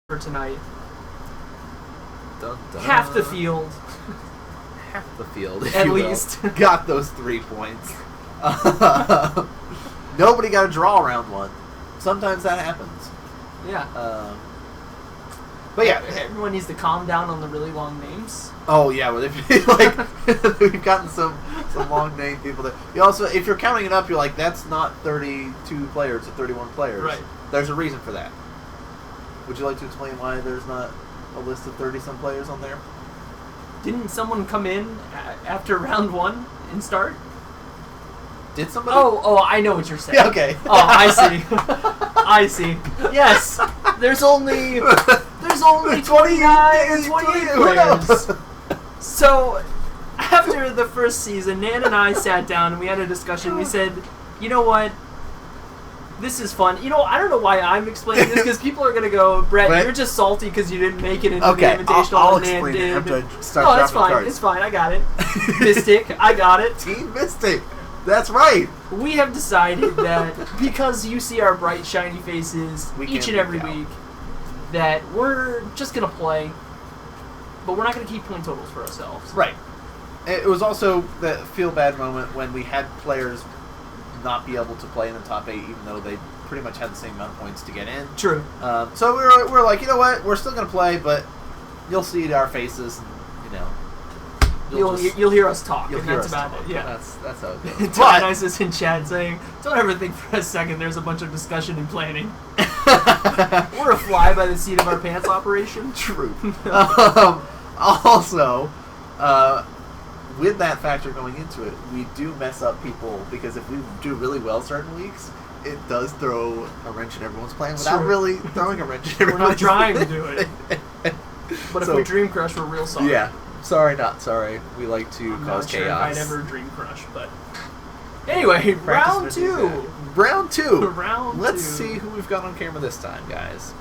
for tonight. Dun, dun. Half the field. Half the field, if At you least. will, got those 3 points. Nobody got a draw round 1. Sometimes that happens. Yeah. But yeah, everyone needs to calm down on the really long names. Oh yeah, well, we've gotten some long name people that you also, if you're counting it up, you're like, that's not 32 players, it's 31 players. Right. There's a reason for that. Would you like to explain why there's not a list of 30-some players on there? Didn't someone come in after round 1 and start? Did somebody? Oh, I know what you're saying. Yeah, okay. Oh, I see. I see. Yes. There's only 29 or 28 players. So, after the first season, Nan and I sat down and we had a discussion. We said, you know what? This is fun. You know, I don't know why I'm explaining this, because people are going to go, Brett, you're just salty because you didn't make it into the Invitational. I'll and Nan explain did. it after I start Oh, that's dropping fine. cards. It's fine. I got it. Mystic, I got it. Team Mystic. That's right. We have decided that because you see our bright, shiny faces each and every week, that we're just going to play, but we're not going to keep point totals for ourselves. Right. It was also that feel-bad moment when we had players not be able to play in the top 8, even though they pretty much had the same amount of points to get in. True. So we're like, you know what? We're still going to play, but you'll see our faces, and, you know. You'll hear us talk, and that's about it. Yeah, that's how it goes. Dionysus is in chat saying, "Don't ever think for a second there's a bunch of discussion and planning." We're a fly by the seat of our pants operation. True. Also, with that factor going into it, we do mess up people, because if we do really well certain weeks, it does throw a wrench in everyone's plan without really throwing a wrench in everyone's plan. We're not trying to do it. But if we dream crush, we're real sorry. Yeah. Sorry, not sorry. We like to cause chaos. I'd ever dream crush, but anyway, round 2. Round 2. Round Let's 2. see who we've got on camera this time, guys.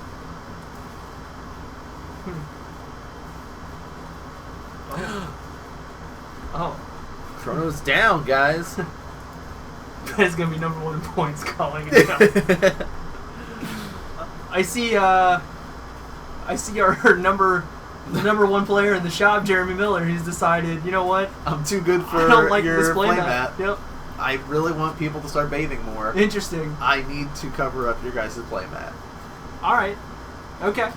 Oh. Chrono's down, guys. That's gonna be number 1 in points, calling it down. I see our number 1 player in the shop, Jeremy Miller. He's decided, you know what? I'm too good for I don't like your this playmat. Yep. I really want people to start bathing more. Interesting. I need to cover up your guys' playmat. All right. Okay.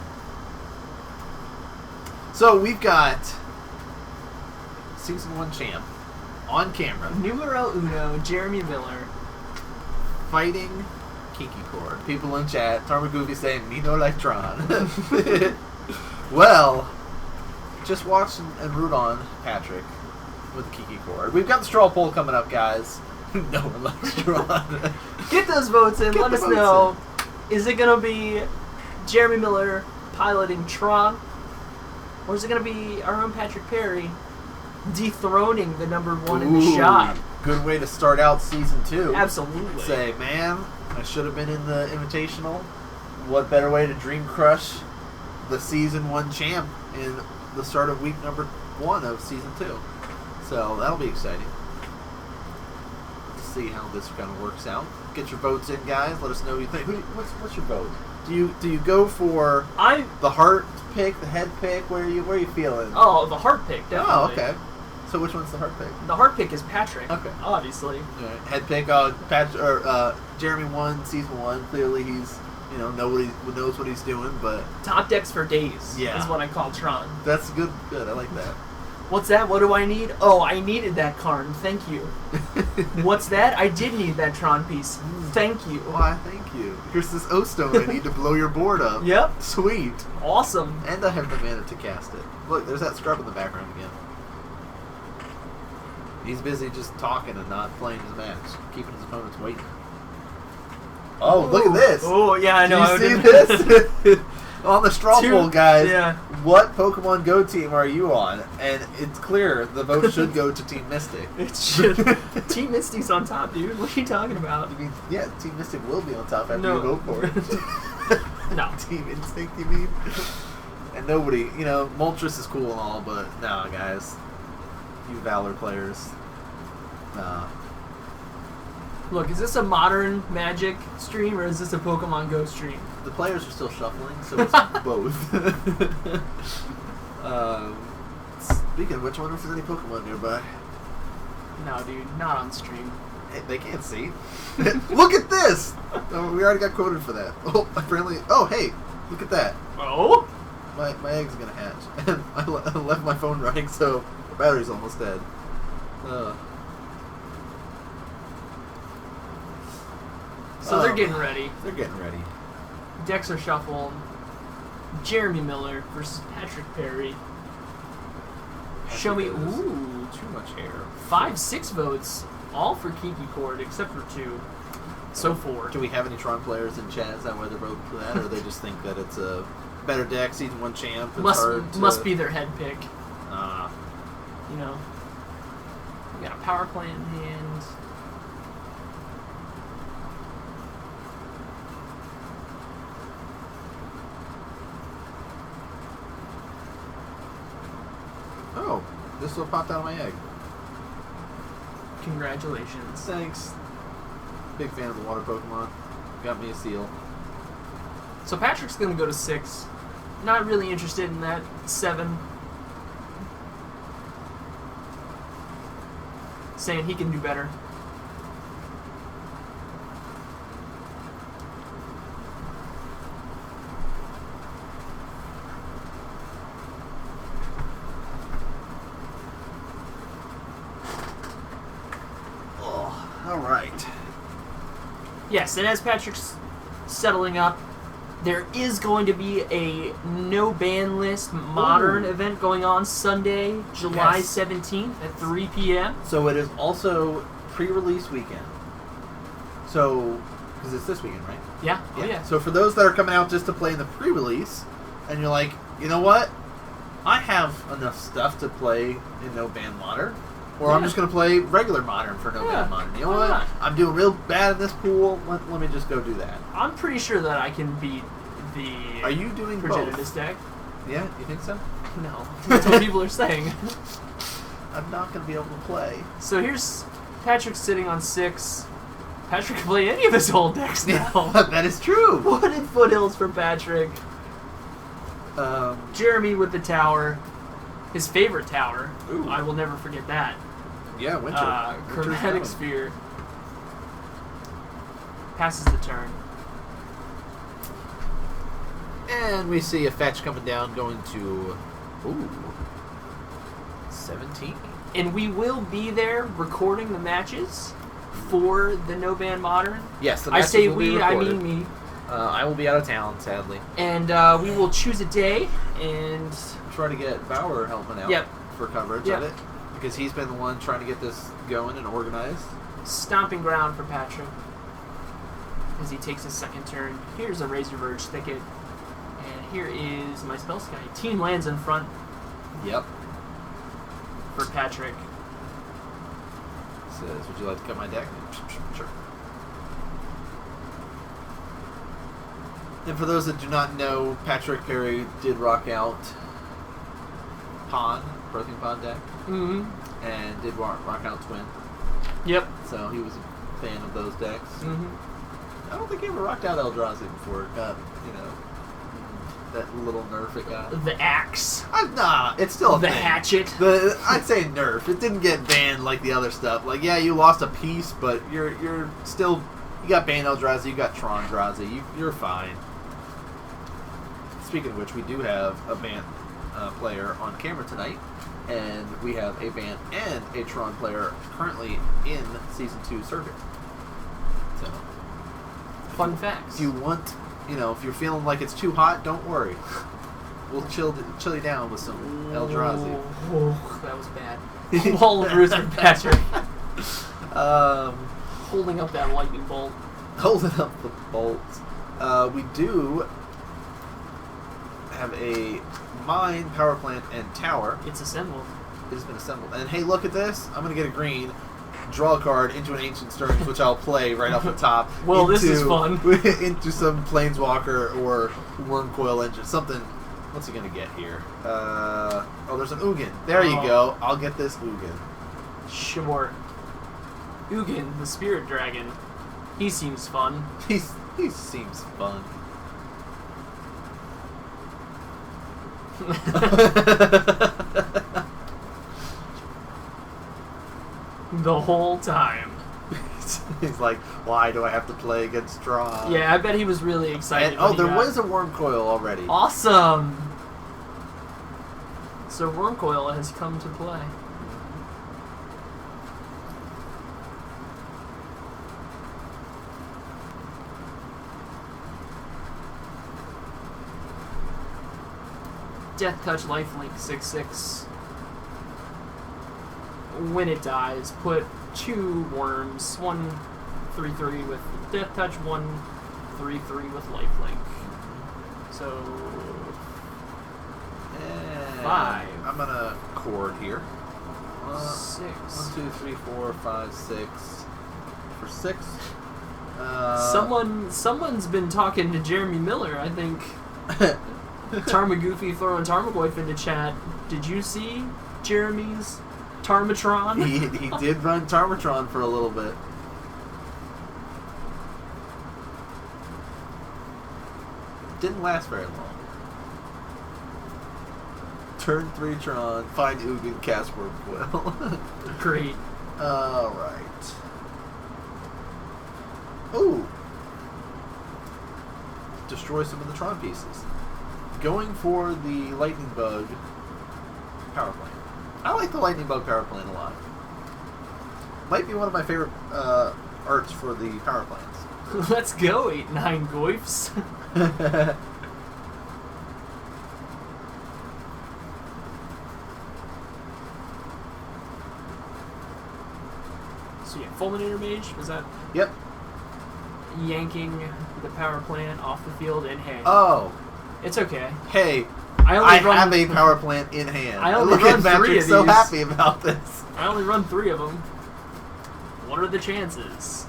So we've got Season 1 champ on camera. Numero uno, Jeremy Miller. Fighting Kiki Chord. People in chat, Tarmagoofy saying, me no like Tron. Well, just watch and root on Patrick with Kiki Chord. We've got the straw poll coming up, guys. No one likes Tron. Get those votes in. Let us know. Is it going to be Jeremy Miller piloting Tron? Or is it going to be our own Patrick Perry dethroning the number 1 in the shop? Good way to start out Season 2. Absolutely. Say, man, I should have been in the Invitational. What better way to dream crush the Season 1 champ in the start of week number 1 of Season 2. So that'll be exciting. Let's see how this kind of works out. Get your votes in, guys. Let us know what you think. What's your vote? Do you go for the heart pick, the head pick? Where are you feeling? Oh, the heart pick, definitely. Oh, okay. So which one's the heart pick? The heart pick is Patrick. Okay. Obviously. Right. Head pick. Jeremy won Season 1. Clearly, he's knows what he's doing. But top decks for days. Yeah. Is what I call Tron. That's good. Good. I like that. What's that? What do I need? Oh, I needed that Karn. Thank you. What's that? I did need that Tron piece. Thank you. Why, thank you. Here's this O-Stone I need to blow your board up. Yep. Sweet. Awesome. And I have the mana to cast it. Look, there's that scrub in the background again. He's busy just talking and not playing his match. Keeping his opponents waiting. Oh, look at this. Oh, yeah, I know. Do you see this? On the straw poll, guys, yeah. What Pokemon Go team are you on? And it's clear the vote should go to Team Mystic. It should. Team Mystic's on top, dude. What are you talking about? You mean, yeah, Team Mystic will be on top after No. you vote for it. No. Team Instinct, you mean? And nobody, Moltres is cool and all, but nah, guys. You Valor players. Nah. Look, is this a modern Magic stream or is this a Pokemon Go stream? the players are still shuffling, so it's both. Speaking of which, I wonder if there's any Pokemon nearby. No, dude, not on stream. Hey, they can't see. Look at this! Oh, we already got quoted for that. Oh, apparently. Oh, hey, look at that. Oh? My egg's gonna hatch, and I left my phone running, so the battery's almost dead. So they're getting ready. They're getting ready. Decks are shuffled. Jeremy Miller versus Patrick Perry. Show me. Ooh. Too much hair. 5-6 votes. All for Kiki Chord, except for 2. So 4. Do we have any Tron players in chat? Is that why they're voting for that? Or they just think that it's a better deck, Season 1 champ? It's must be their head pick. Ah. You know. We got a power plant in hand. Oh, this will pop out of my egg. Congratulations. Thanks. Big fan of the water Pokemon. Got me a seal. So Patrick's going to go to 6. Not really interested in that. 7. Saying he can do better. All right. Yes, and as Patrick's settling up, there is going to be a no ban list modern event going on Sunday, July 17th at 3 p.m. So it is also pre-release weekend. So, because it's this weekend, right? Yeah. Oh, yeah. So for those that are coming out just to play in the pre-release, and you're like, you know what? I have enough stuff to play in no ban modern. Or I'm just going to play regular modern for no ban modern. You know what? Not? I'm doing real bad in this pool. Let me just go do that. I'm pretty sure that I can beat the Are you doing Progenitus both? deck. Yeah, you think so? No. That's what people are saying. I'm not going to be able to play. So here's Patrick sitting on 6. Patrick can play any of his old decks now. That is true. Wooded Foothills for Patrick. Jeremy with the tower. His favorite tower. Ooh. I will never forget that. Yeah, winter. Chromatic Sphere. Passes the turn. And we see a fetch coming down going to 17. And we will be there recording the matches for the No Ban Modern. Yes, the I matches say will be we, I recorded. mean me. I will be out of town, sadly. And we will choose a day and Try to get Bauer helping out for coverage of it. Because he's been the one trying to get this going and organized. stomping ground for Patrick as he takes his second turn. Here's a Razor Verge Thicket. And here is my Spell Sky. Team lands in front Yep. for Patrick. Says, would you like to cut my deck? Sure. And for those that do not know, Patrick Perry did rock out Birthing Pond deck. Mm-hmm. And did rock out Twin. Yep. So he was a fan of those decks. Mm-hmm. I don't think he ever rocked out Eldrazi before it got, that little nerf it got. The axe. Nah, it's still a The thing. hatchet. I'd say nerf. It didn't get banned like the other stuff. Like, yeah, you lost a piece, but you're still... You got banned Eldrazi, you got Tron Eldrazi. You're fine. Speaking of which, we do have a banned player on camera tonight. And we have a banned and a Tron player currently in Season 2 circuit. So... Fun facts. If you want, if you're feeling like it's too hot, don't worry. We'll chill you down with some Eldrazi. Oh, that was bad. Wall of Roots from Patrick. Holding up that lightning bolt. Holding up the bolts. We do have a mine, power plant, and tower. It's assembled. It has been assembled. And hey, look at this. I'm going to get a green. Draw a card into an Ancient Stirrings, which I'll play right off the top. Well, this is fun. Into some Planeswalker or Wormcoil Engine. Something. What's he going to get here? There's an Ugin. There you go. I'll get this Ugin. Sure. Ugin, the Spirit Dragon. He seems fun. He seems fun. The whole time. He's like, why do I have to play against Tron? Yeah, I bet he was really excited. And, there was a worm coil already. Awesome! So worm coil has come to play. Death Touch Lifelink 6/6. When it dies, put 2 worms, 1 3/3 with Death Touch, 1 3/3 with Lifelink. So 5. I'm gonna chord here. 6. 1, 2, 3, 4, 5, 6. For 6. Someone's been talking to Jeremy Miller, I think. Tarmagoofy throwing Tarmogoyf into chat. Did you see Jeremy's Tarmatron? He did run Tarmatron for a little bit. Didn't last very long. Turn 3 Tron, find Ugin, cast Worm Coil. Great. Alright. Ooh. Destroy some of the Tron pieces. Going for the Lightning Bug power plant. I like the Lightning Bug power plant a lot. Might be one of my favorite arts for the power plants. Let's go, 8-9 Goyfs. So yeah, Fulminator Mage, was that? Yep. Yanking the power plant off the field in hand. Oh. It's okay. Hey, I have a power plant in hand. I only Look run at 3 Patrick of so these. happy about this. I only run 3 of them. What are the chances?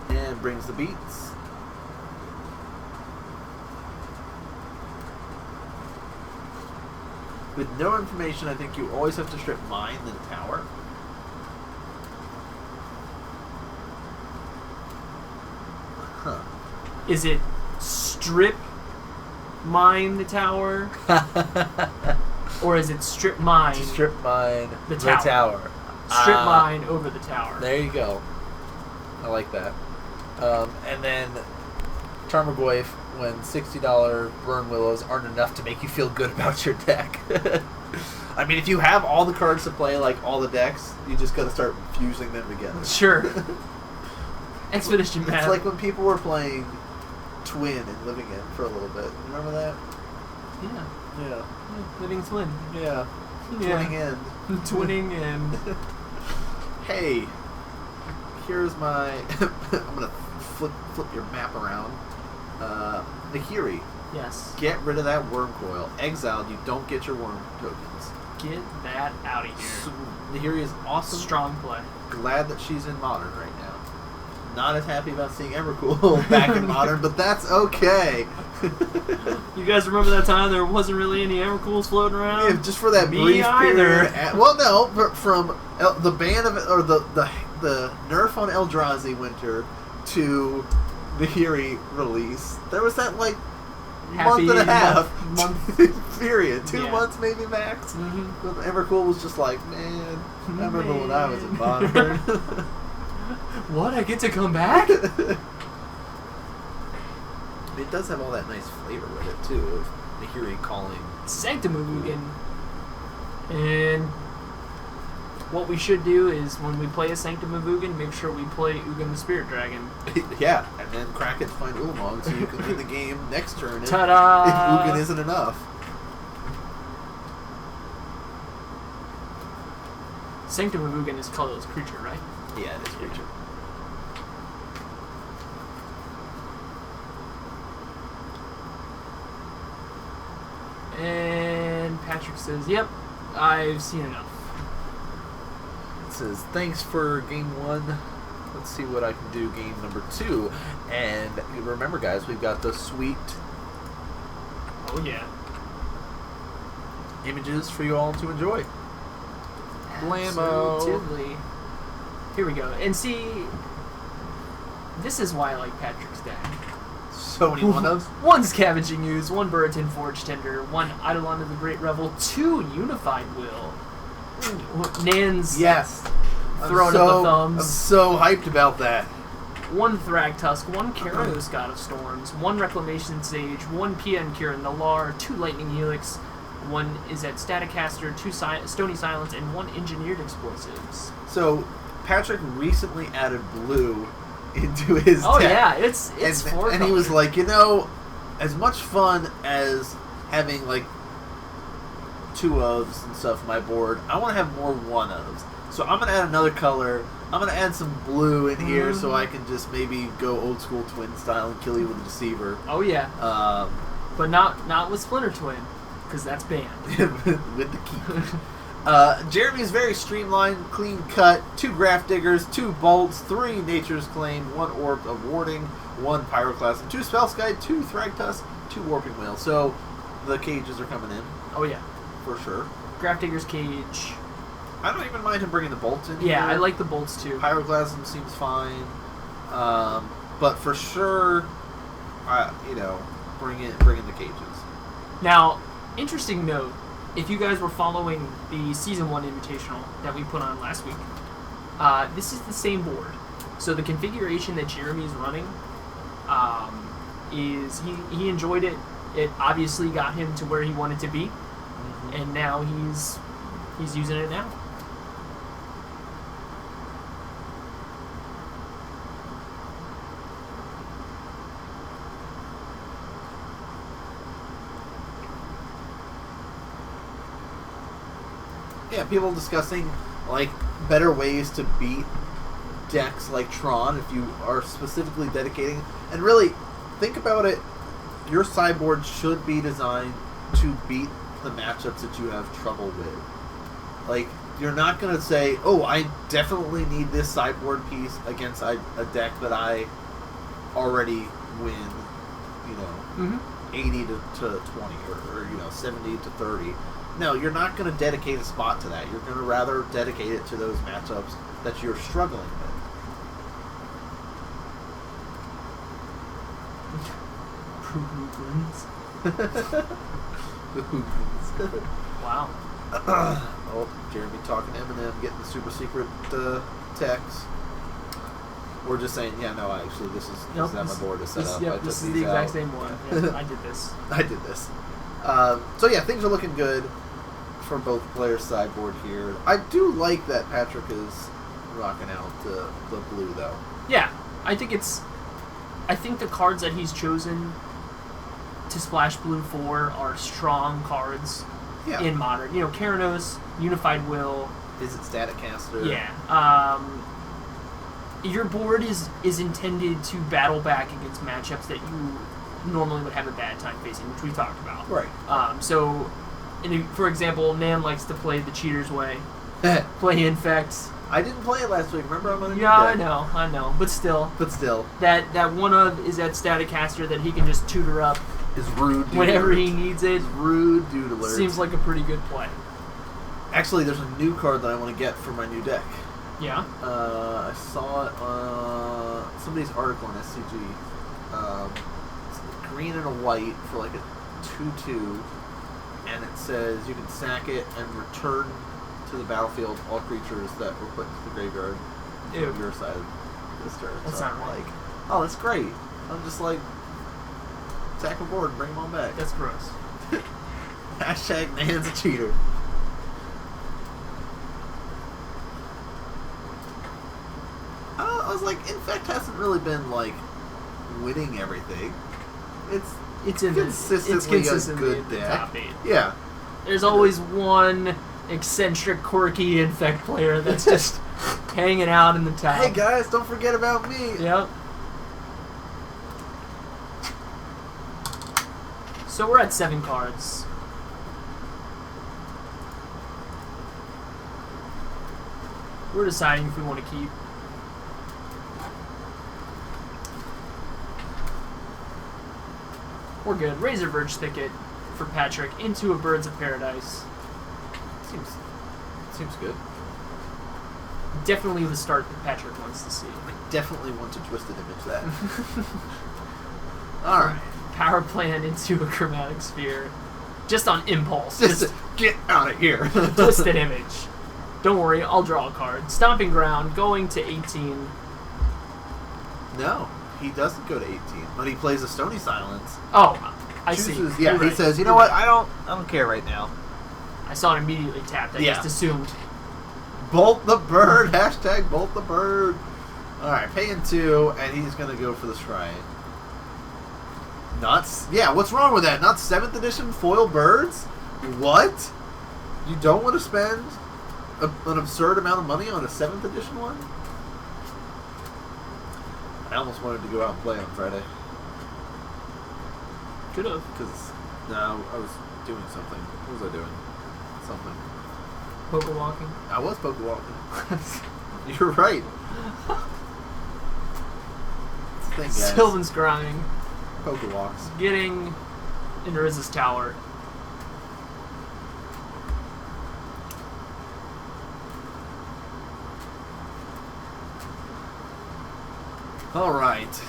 And brings the beats. With no information, I think you always have to strip mine then tower. Huh. Is it strip mine the tower? Or is it strip mine Strip mine the tower? Strip mine over the tower. There you go. I like that. And then Tarmogoyf, when $60 Burn Willows aren't enough to make you feel good about your deck. I mean, if you have all the cards to play, like all the decks, you just gotta start fusing them together. Sure. Expedition It's map. like when people were playing Twin and Living In for a little bit. Remember that? Yeah. Yeah. Living twin. Yeah. Yeah. Twinning End. Twinning and... Hey, here's my... I'm gonna flip your map around. Nahiri. Yes. Get rid of that worm coil. Exiled, you don't get your worm tokens. Get that out of So, here. Nahiri is awesome. Strong play. Glad that she's in Modern right now. Not as happy about seeing Evercool back in Modern, but that's okay. You guys remember that time there wasn't really any Evercools floating around? Yeah, just for that Me brief either. period. Well, no, but from the ban of or the nerf on Eldrazi Winter to the Nahiri release, there was that like Happy month and a half month. period, 2 Yeah. months maybe max. Mm-hmm. But Evercool was just like, man, I remember when I was in Modern. What? I get to come back? It does have all that nice flavor with it too, of Nahiri calling. Sanctimugin. And what we should do is when we play a Sanctimugin, make sure we play Ugin the Spirit Dragon. Yeah, and then crack it to find Ulamog so you can win the game next turn if Ta-da! Ugin isn't enough. Sanctimugin is colorless creature, right? Yeah, it is creature. And Patrick says, yep, I've seen enough. It says, thanks for game 1. Let's see what I can do game number 2. And remember, guys, we've got the sweet Oh, yeah. images for you all to enjoy. Blammo. Absolutely. Here we go. And see, this is why I like Patrick's deck. So many one-ups. One Scavenging Ooze, one Burriton Forge Tender, one Eidolon of the Great Revel, two Unified Will. Nan's Yes. throwing up the thumbs. I'm so hyped about that. One Thragtusk, one Keranos God of Storms, one Reclamation Sage, one PN Kirin Nalar, two Lightning Helix, one is at Staticaster, two Stony Silence, and one Engineered Explosives. So, Patrick recently added blue into his Oh deck. yeah, it's four and he was like, as much fun as having like 2-ofs and stuff on my board, I want to have more 1-ofs. So I'm gonna add another color. I'm gonna add some blue in here so I can just maybe go old school twin style and kill you with a deceiver. Oh yeah. But not with Splinter Twin, because that's banned. With the key. Jeremy's very streamlined, clean cut. 2 Graph Diggers, 2 Bolts, 3 Nature's Claim, 1 Orb of Warding, 1 Pyroclasm, 2 Spellskite, 2 Thragtusk, 2 Warping Whale. So the cages are coming in. Oh yeah. For sure. Graph Digger's Cage. I don't even mind him bringing the bolts in. Yeah, here. I like the bolts too. Pyroclasm seems fine, but for sure, bring in the cages. Now, interesting note: if you guys were following the Season 1 Invitational that we put on last week, this is the same board. So the configuration that Jeremy's running is he enjoyed it. It obviously got him to where he wanted to be, and now he's using it now. Yeah, people discussing like better ways to beat decks like Tron if you are specifically dedicating. And really, think about it. Your sideboard should be designed to beat the matchups that you have trouble with. Like, you're not going to say, oh, I definitely need this sideboard piece against a deck that I already win, 80 to 20 or 70 to 30. No, you're not going to dedicate a spot to that. You're going to rather dedicate it to those matchups that you're struggling with. Wow. Oh, Jeremy talking to Eminem, getting the super secret text. We're just saying, yeah, no, actually, this is how my board is set up. Yep, this is the exact same one. Yeah, I did this. I did this. So yeah, things are looking good for both players' sideboard here. I do like that Patrick is rocking out the blue, though. Yeah, I think the cards that he's chosen to splash blue for are strong cards in Modern. Keranos, Unified Will. Is it Staticaster? Yeah. Your board is intended to battle back against matchups that you normally would have a bad time facing, which we talked about. Right. So, for example, Nan likes to play the cheater's way. Play Infect. I didn't play it last week. Remember, I'm on a new deck. I know. But still. That one of is that Staticaster that he can just tutor up. Is rude doodler. Whenever he needs it. Rude doodler. Seems like a pretty good play. Actually, there's a new card that I want to get for my new deck. Yeah? I saw it on somebody's article on SCG. It's green and a white for like a 2/2. And it says you can sack it and return to the battlefield all creatures that were put into the graveyard from your side of this turn. That's not right. Like, oh, that's great. I'm just like, sack a board and bring them all back. That's gross. Hashtag Nan's a cheater. I was like, Infect hasn't really been like winning everything. It's consistently a good deck. Top 8. Yeah. There's always one eccentric, quirky Infect player that's just hanging out in the top. Hey guys, don't forget about me. Yep. So we're at 7 cards. We're deciding if we want to keep. We're good. Razor Verge Thicket for Patrick into a Birds of Paradise. Seems good. Definitely the start that Patrick wants to see. I definitely want to Twisted Image that. All right. Power plant into a chromatic sphere. Just on impulse. Just get out of here. Twisted Image. Don't worry, I'll draw a card. Stomping Ground, going to 18. No, he doesn't go to 18, but he plays a Stony Silence. Oh, I see. Yeah, he says, you know what? I don't care right now. I saw it immediately tapped. I just assumed. Bolt the bird. Hashtag bolt the bird. All right, paying 2, and he's gonna go for the Shrine. What's wrong with that? Not 7th edition foil birds? What? You don't want to spend an absurd amount of money on a 7th edition one? I almost wanted to go out and play on Friday. Could have. Because, no, I was doing something. What was I doing? Something. Poker walking? I was poker walking. You're right. That's the thing, guys. Sylvan's grinding. Poker walks. Getting into Riz's tower. All right.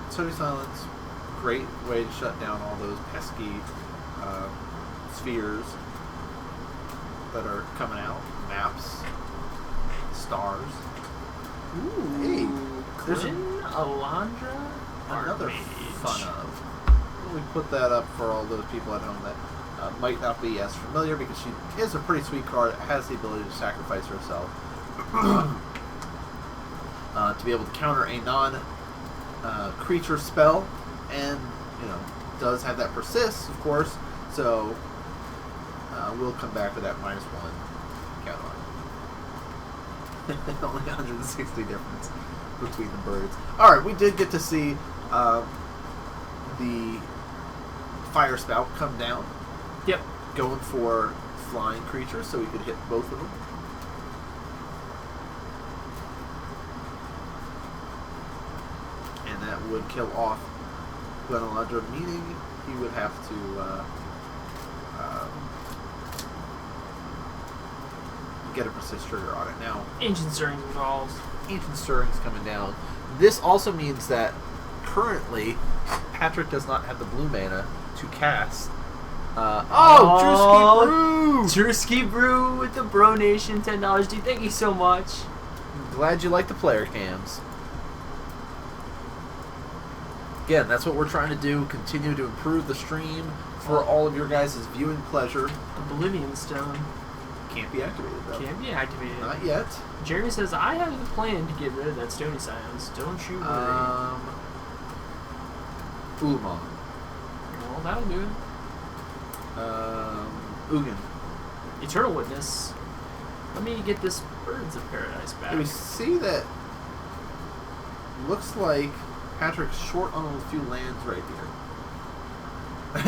Stony Silence, great way to shut down all those pesky spheres that are coming out. Maps, stars. Ooh. Hey, there's Alondra? another fun of. We put that up for all those people at home that might not be as familiar, because she is a pretty sweet card. Has the ability to sacrifice herself to be able to counter a non-creature spell, and does have that persist, of course. So we'll come back with that -1 count on. Only 160 difference between the birds. All right, we did get to see the fire spout come down. Yep. Going for flying creatures, so we could hit both of them. And that would kill off Glenaladra, meaning he would have to get a persist trigger on it. Now, Ancient Stirrings involves. Ancient Stirrings coming down. This also means that currently Patrick does not have the blue mana to cast. Drewski Brew! Drewski Brew with the Bro Nation, $10. Dude, thank you so much. I'm glad you like the player cams. Again, that's what we're trying to do. Continue to improve the stream for all of your guys' viewing pleasure. Oblivion Stone. Can't be activated, though. Can't be activated. Not yet. Jeremy says, I have a plan to get rid of that Stony Silence. Don't you worry. Ulamog. Well, that'll do it. Ugin. Eternal Witness. Let me get this Birds of Paradise back. We see that looks like Patrick's short on a few lands right here.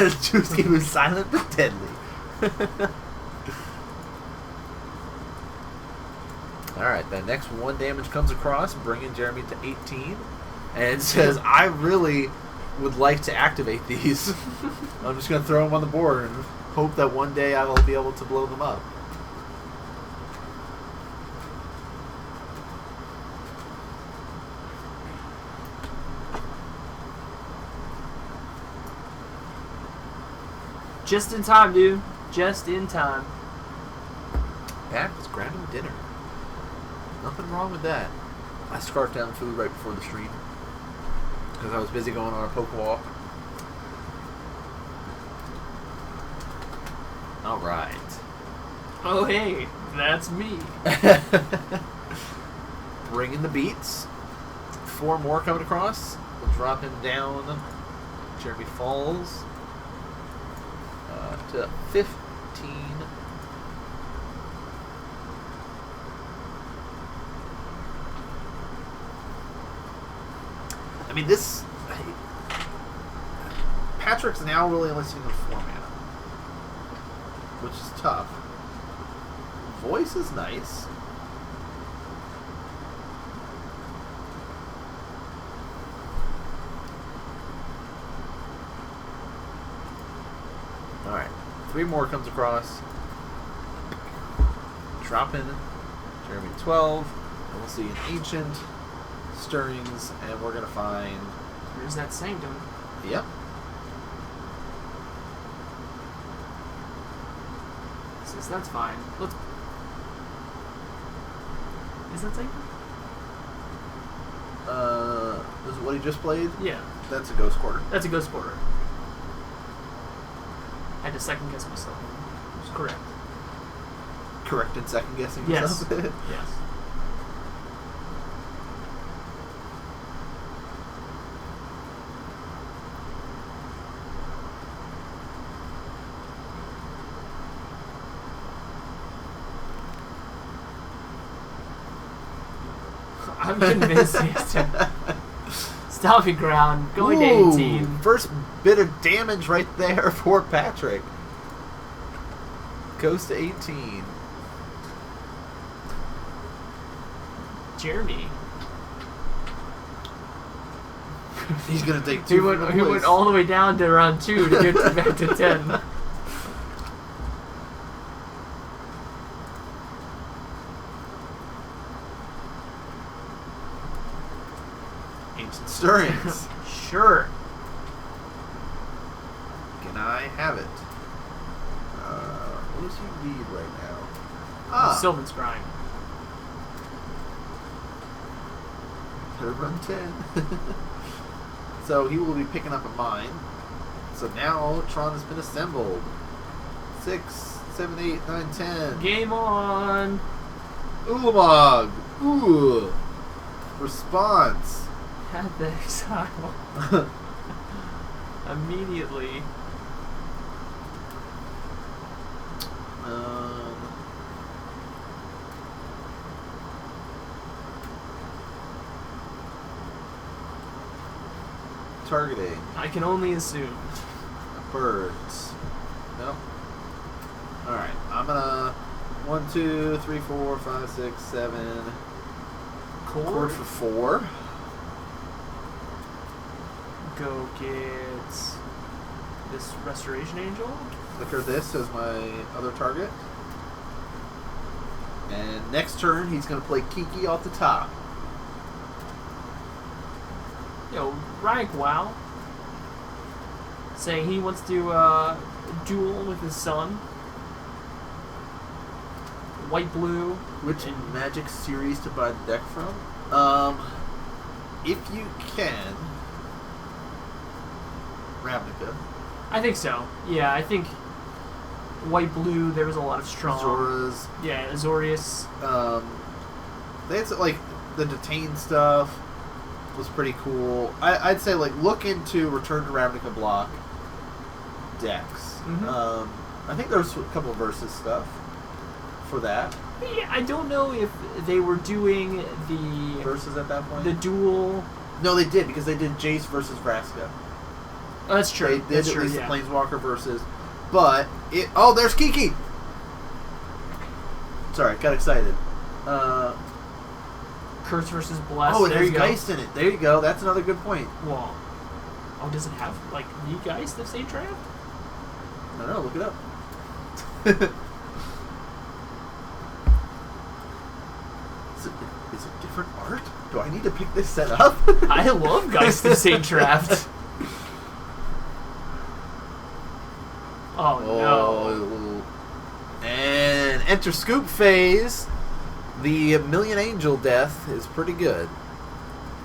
Drewski was silent but deadly. Alright, that next 1 damage comes across, bringing Jeremy to 18, and says, I really would like to activate these. I'm just going to throw them on the board and hope that one day I will be able to blow them up. Just in time, dude. Just in time. Pat was grabbing dinner. Nothing wrong with that. I scarfed down food right before the stream because I was busy going on a poke walk. All right. Oh, hey, that's me. Bringing the beats. 4 more coming across. We'll drop him down. Jeremy falls to 15. I mean, this... Patrick's now really only seeing 4 mana, which is tough. Voice is nice. 3 more comes across. Drop in Jeremy 12. And we'll see an Ancient, Stirrings, and we're going to find... There's that Sanctum. Yep. So that's fine. Let's... Is that Sanctum? Is it what he just played? Yeah. That's a Ghost Quarter. That's a Ghost Quarter. I had to second guess myself. It was correct. Correct in second guessing Yes. yourself? Yes. I'm convinced he has to. Stomping ground, going to 18. First bit of damage right there for Patrick. Goes to 18. Jeremy. He's going to take 2 from the He went all the way down to round 2 to get back to 10. Ancient Stirrings. Sure. Can I have it? What does he need right now? Sylvan Scrying. Could have run 10. So he will be picking up a mine. So now Tron has been assembled. 6, 7, 8, 9, 10. Game on. Ulamog. Ooh. Response. Had the exile. Immediately. Targeting. I can only assume. Birds. Nope. Alright, I'm gonna 1, 2, 3, 4, 5, 6, 7. Chord for 4. Go get this Restoration Angel. Flicker this as my other target. And next turn, he's going to play Kiki off the top. Yo, rank WoW. Saying he wants to duel with his son. White-blue. Which Magic series to buy the deck from? If you can, Ravnica. I think so. Yeah, I think white-blue, there was a lot of strong... Zoras. Yeah, Azorius. They had some, like, the Detain stuff was pretty cool. I'd say, like, look into Return to Ravnica block decks. Mm-hmm. I think there was a couple of Versus stuff for that. Yeah, I don't know if they were doing the... Versus at that point? The duel... No, they did, because they did Jace versus Vraska. Oh, that's true. They did that's at true, least yeah. the Planeswalker versus... But, it... Oh, there's Kiki! Sorry, got excited. Curse versus Bless. Oh, it there has you go. Geist in it. There you go. That's another good point. Well, oh, does it have, like, the Geist of Sage Draft? I don't know. Look it up. Is it different art? Do I need to pick this set up? I love Geist of Sage Draft. Oh, no. And enter Scoop phase. The Million Angel death is pretty good.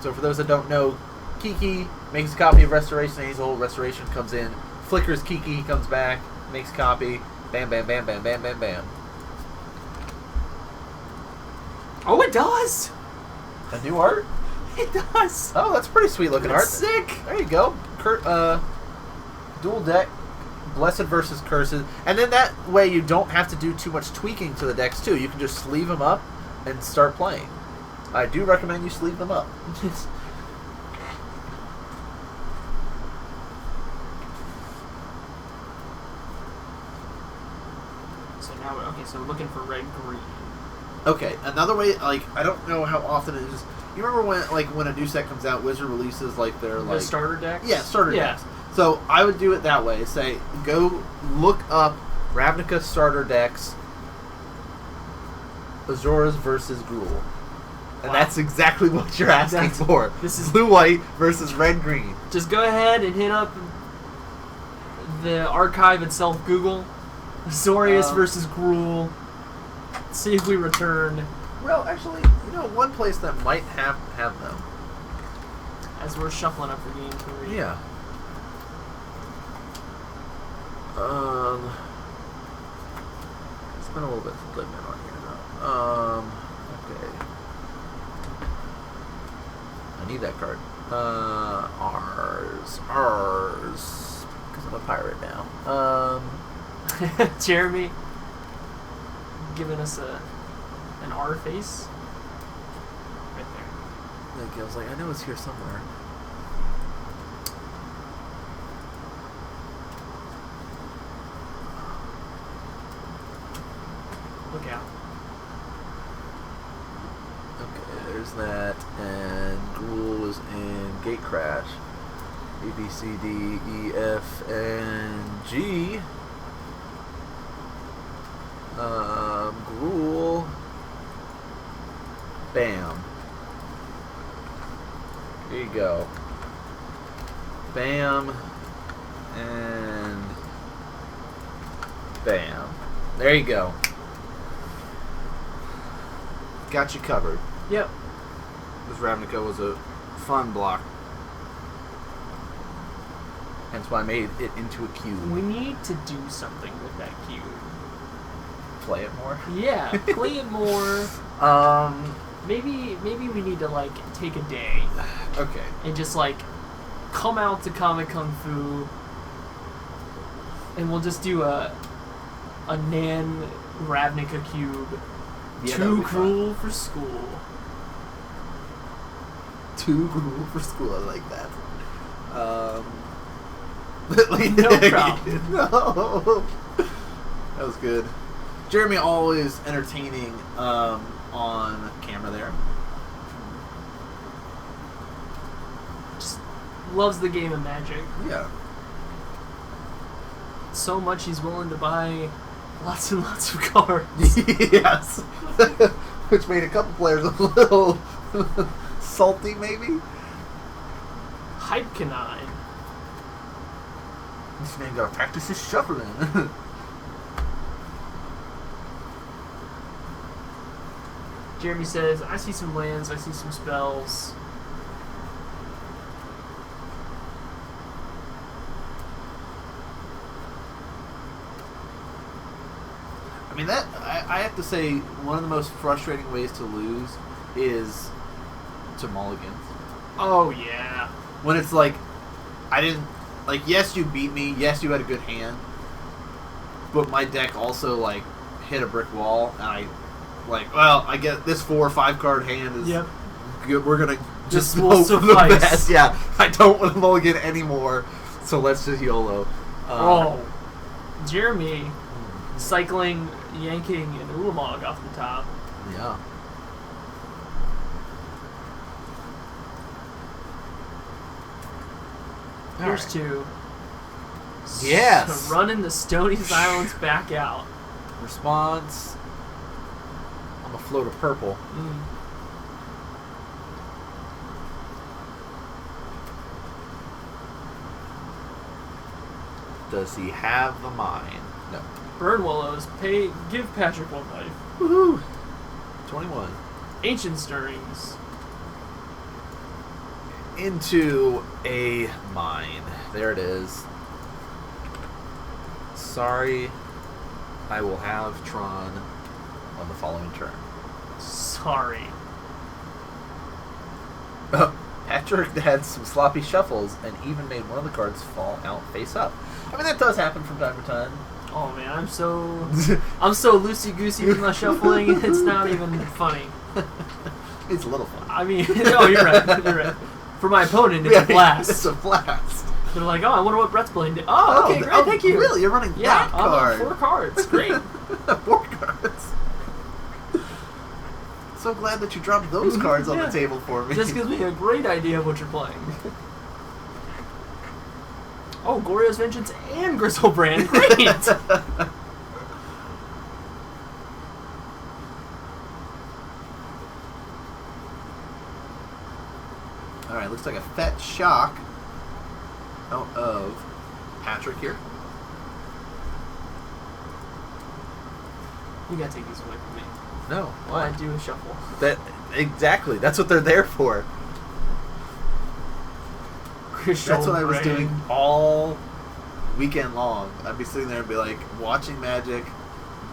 So for those that don't know, Kiki makes a copy of Restoration Angel. Restoration comes in, flickers Kiki, he comes back, makes a copy. Bam, bam, bam, bam, bam, bam, bam. Oh, it does! A new art? It does! Oh, that's pretty sweet looking art. That's sick! There you go. Dual deck, Blessed versus Curses. And then that way you don't have to do too much tweaking to the decks too. You can just sleeve them up and start playing. I do recommend you sleeve them up. So now, okay, so we're looking for red-green. Okay, another way, like, I don't know how often it is. You remember when a new set comes out, Wizard releases, like, their, like... The starter decks? Yeah, starter decks. So I would do it that way. Say, go look up Ravnica starter decks. Azoras versus Gruul. And that's exactly what you're asking for. This is blue-white versus red-green. Just go ahead and hit up the archive itself, Google. Azorius versus Gruul. See if we return. Well, actually, one place that might have them. As we're shuffling up for game 3. Yeah. It's been a little bit since I've been on here now. Okay. I need that card. Ours. Because I'm a pirate now. Jeremy giving us an R face. Right there. Like, I was like, I know it's here somewhere. Look out. Okay, there's that. And Gruul is in Gatecrash. A, B, C, D, E, F, and G. Gruul. Bam. Here you go. Bam. And bam. There you go. Got you covered. Yep. This Ravnica was a fun block. Hence why I made it into a cube. We need to do something with that cube. Play it more? Yeah, play it more. Maybe we need to take a day. Okay. And just come out to Comic Kung Fu, and we'll just do a Nan Ravnica cube. Yeah, Too cruel for school. Too cruel for school. I like that. No problem. No. That was good. Jeremy always entertaining on camera there. Just loves the game of Magic. Yeah. So much he's willing to buy lots and lots of cards. Yes. Which made a couple players a little salty, maybe. Hype canine. This man gotta practice his shuffling. Jeremy says, I see some lands, I see some spells. I mean, that I have to say, one of the most frustrating ways to lose is to mulligans. Oh, yeah. When it's yes, you beat me, yes, you had a good hand, but my deck also, hit a brick wall, and I get this 4 or 5 card hand is good. We're going to just hope for the best. Yeah, I don't want to mulligan anymore, so let's just YOLO. Jeremy cycling, yanking, and Ulamog off the top. Yeah. Here's two. Yes. So running the Stony Silence back out. Response. I'm a float of purple. Does he have the mine? No. Burn Willows. Give Patrick 1 life. Woohoo! 21. Ancient Stirrings. Into a mine. There it is. Sorry, I will have Tron on the following turn. Sorry. Patrick had some sloppy shuffles and even made one of the cards fall out face up. I mean, that does happen from time to time. Oh man, I'm so loosey goosey with my shuffling. It's not even funny. It's a little fun. I mean, no, you're right. You're right. For my opponent, it's a blast. It's a blast. They're like, oh, I wonder what Brett's playing. Oh, okay, great, thank you. Really? You're running that card? 4 cards. Great. 4 cards. So glad that you dropped those cards on the table for me. Just gives me a great idea of what you're playing. Oh, Goryo's Vengeance and Grizzlebrand. Great! looks like a Fetch Shock out of Patrick here. You gotta take these away from me. No, While I do a shuffle. Exactly. That's what they're there for. That's what I was doing all weekend long. I'd be sitting there and be like watching Magic,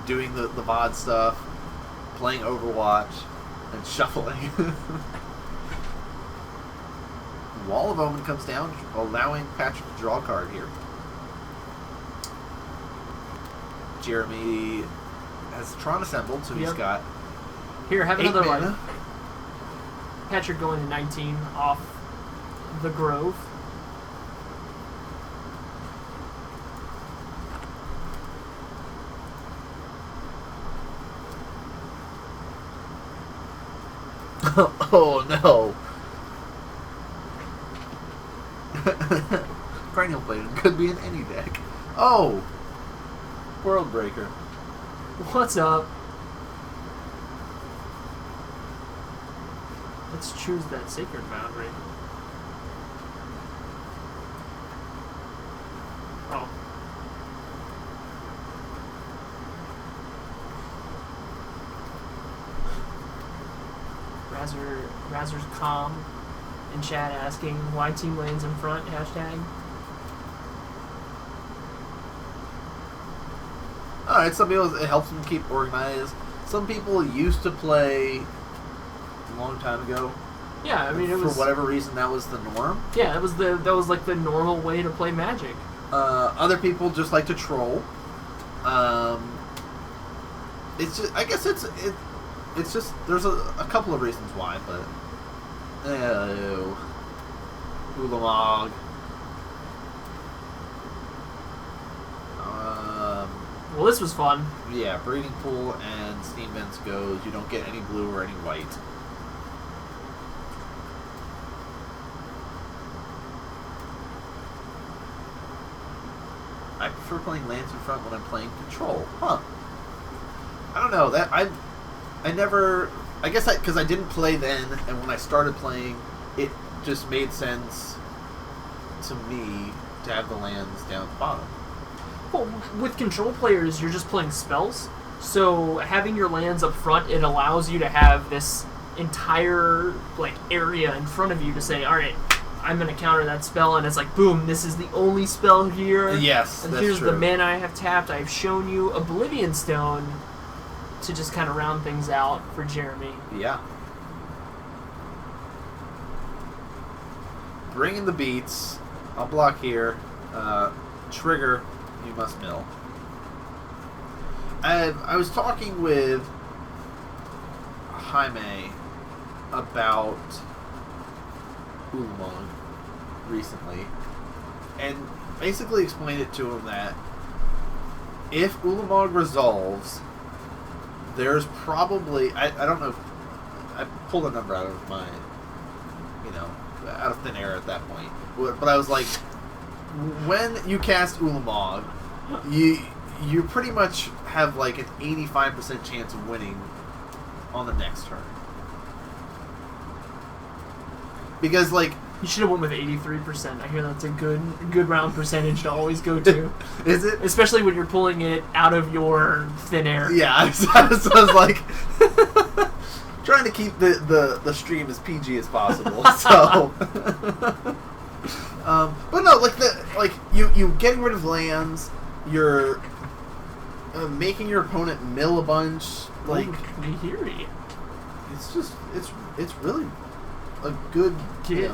doing the VOD stuff, playing Overwatch, and shuffling. Wall of Omen comes down, allowing Patrick to draw a card here. Jeremy has Tron assembled, so he's got... Here, have 8 another mana. one. Patrick going to 19 off the Grove. Oh no! Cranial Blade could be in any deck. Oh! World Breaker. What's up? Let's choose that Sacred Boundary. Oh. Razzer's calm in chat asking why Team Lane's in front, hashtag. Alright, some people, it helps them keep organized. Some people used to play a long time ago. Yeah, I mean, it was... For whatever reason, that was the norm. Yeah, that was like the normal way to play Magic. Other people just like to troll. It's just, I guess it's just, there's a couple of reasons why, but... Ulamog. Well, this was fun. Yeah, Breeding Pool and Steam Vents goes, you don't get any blue or any white. I prefer playing lands in front when I'm playing Control. Huh. I don't know, that I never... I guess because I didn't play then, and when I started playing, it just made sense to me to have the lands down at the bottom. Well, with Control players, you're just playing spells, so having your lands up front, it allows you to have this entire area in front of you to say, all right, I'm going to counter that spell, and it's like, boom, this is the only spell here. Yes, and that's here's true. the mana I have tapped. I've shown you Oblivion Stone to just kind of round things out for Jeremy. Yeah. Bringing the beats. I'll block here. Trigger. You must mill. I was talking with Jaime about Ulamog recently, and basically explained it to him that if Ulamog resolves, there's probably I don't know if I pulled a number out of my out of thin air at that point, but I was like, when you cast Ulamog, you pretty much have like an 85% chance of winning on the next turn. Because you should have went with 83%. I hear that's a good round percentage to always go to. Is it? Especially when you're pulling it out of your thin air. Yeah, I was like trying to keep the stream as PG as possible. So but no, you getting rid of lands, you're making your opponent mill a bunch. Nihiri. It's really a good Get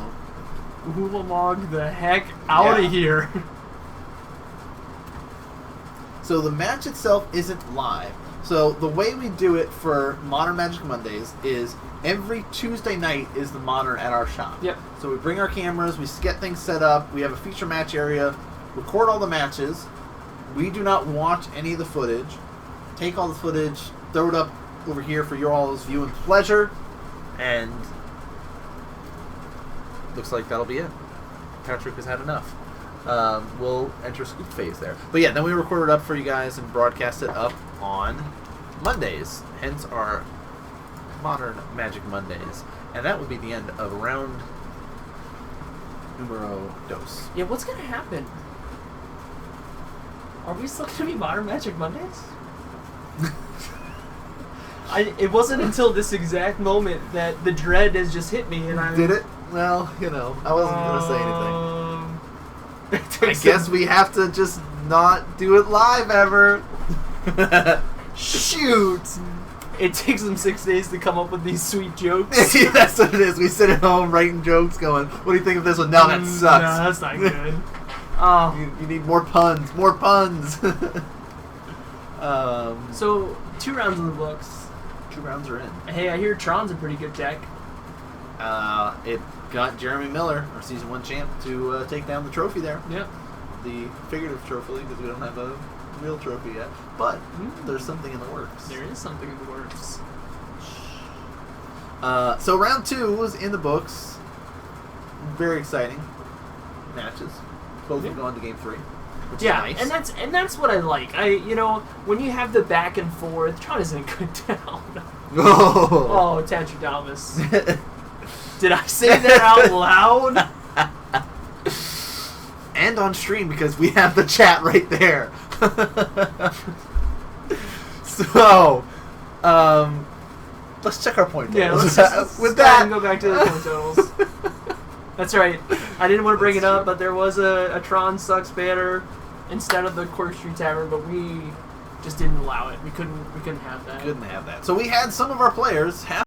Ulamog the heck out of here. So the match itself isn't live. So the way we do it for Modern Magic Mondays is every Tuesday night is the Modern at our shop. Yep. So we bring our cameras, we get things set up, we have a feature match area, record all the matches. We do not watch any of the footage. Take all the footage, throw it up over here for your all's viewing pleasure, and looks like that'll be it. Patrick has had enough. We'll enter scoop phase there. But yeah, then we record it up for you guys and broadcast it up on Mondays. Hence our Modern Magic Mondays. And that would be the end of round numero dos. Yeah, what's gonna happen? Are we still gonna be Modern Magic Mondays? It wasn't until this exact moment that the dread has just hit me, and I did it. Well, I wasn't gonna say anything. I guess we have to just not do it live ever. Shoot! It takes them 6 days to come up with these sweet jokes. Yeah, that's what it is. We sit at home writing jokes, going, "What do you think of this one?" No, that sucks. No, that's not good. You need more puns. More puns. So 2 rounds in the books. 2 rounds are in. Hey, I hear Tron's a pretty good deck. It got Jeremy Miller, our Season 1 champ, to take down the trophy there. Yep. The figurative trophy, because we don't have a real trophy yet. But there's something in the works. There is something in the works. So round 2 was in the books. Very exciting matches. Both have gone to game 3. Which is nice. and that's what I like. When you have the back and forth, Tron isn't good down. Oh, Tatradamus. Did I say that out loud? And on stream, because we have the chat right there. So, let's check our point totals. Yeah, let's with that, go back to the point totals. That's right. I didn't want to bring it up, but there was a Tron Sucks banner instead of the Corkscrew Tavern, but we just didn't allow it. We couldn't have that. So we had some of our players have